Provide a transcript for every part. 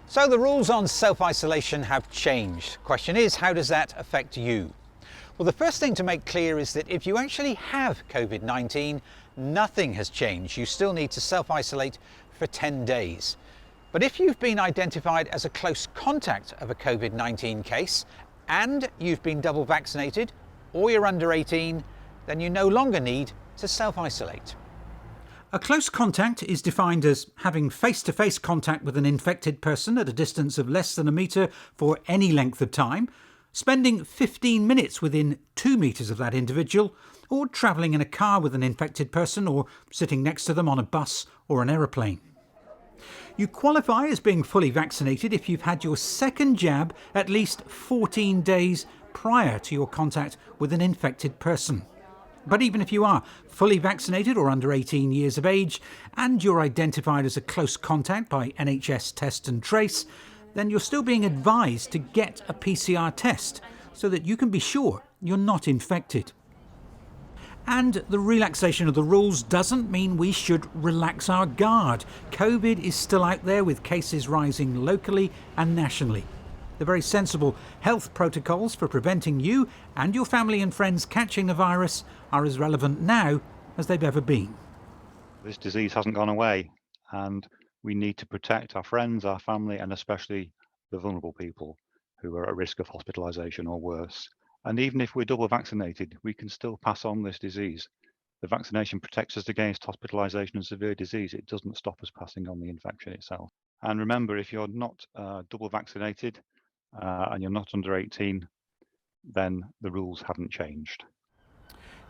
So the rules on self-isolation have changed. Question is, how does that affect you? Well, the first thing to make clear is that if you actually have COVID-19, nothing has changed. You still need to self-isolate for 10 days. But if you've been identified as a close contact of a COVID-19 case and you've been double vaccinated or you're under 18, then you no longer need to self-isolate. A close contact is defined as having face-to-face contact with an infected person at a distance of less than a metre for any length of time, spending 15 minutes within 2 metres of that individual, or travelling in a car with an infected person or sitting next to them on a bus or an aeroplane. You qualify as being fully vaccinated if you've had your second jab at least 14 days prior to your contact with an infected person. But even if you are fully vaccinated or under 18 years of age and you're identified as a close contact by NHS Test and Trace, then you're still being advised to get a PCR test so that you can be sure you're not infected. And the relaxation of the rules doesn't mean we should relax our guard. COVID is still out there with cases rising locally and nationally. The very sensible health protocols for preventing you and your family and friends catching the virus are as relevant now as they've ever been. This disease hasn't gone away, and we need to protect our friends, our family, and especially the vulnerable people who are at risk of hospitalisation or worse. And even if we're double vaccinated, we can still pass on this disease. The vaccination protects us against hospitalisation and severe disease. It doesn't stop us passing on the infection itself. And remember, if you're not double vaccinated and you're not under 18, then the rules haven't changed.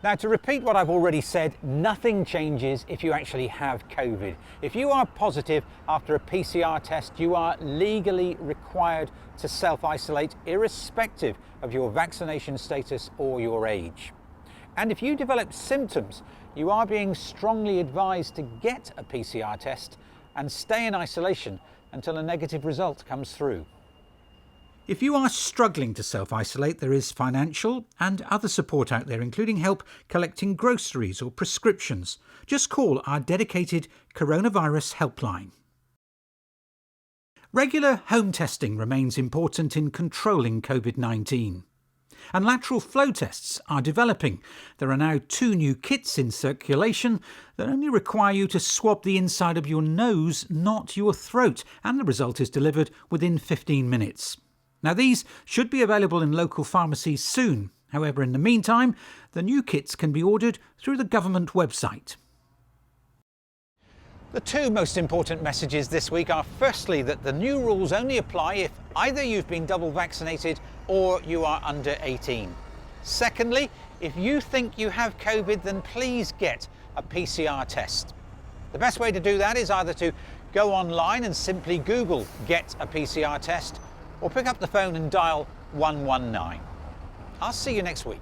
Now, to repeat what I've already said, nothing changes if you actually have COVID. If you are positive after a PCR test, you are legally required to self-isolate irrespective of your vaccination status or your age. And if you develop symptoms, you are being strongly advised to get a PCR test and stay in isolation until a negative result comes through. If you are struggling to self-isolate, there is financial and other support out there, including help collecting groceries or prescriptions. Just call our dedicated coronavirus helpline. Regular home testing remains important in controlling COVID-19. And lateral flow tests are developing. There are now 2 new kits in circulation that only require you to swab the inside of your nose, not your throat, and the result is delivered within 15 minutes. Now, these should be available in local pharmacies soon. However, in the meantime, the new kits can be ordered through the government website. The 2 most important messages this week are firstly that the new rules only apply if either you've been double vaccinated or you are under 18. Secondly, if you think you have COVID, then please get a PCR test. The best way to do that is either to go online and simply Google "get a PCR test" or pick up the phone and dial 119. I'll see you next week.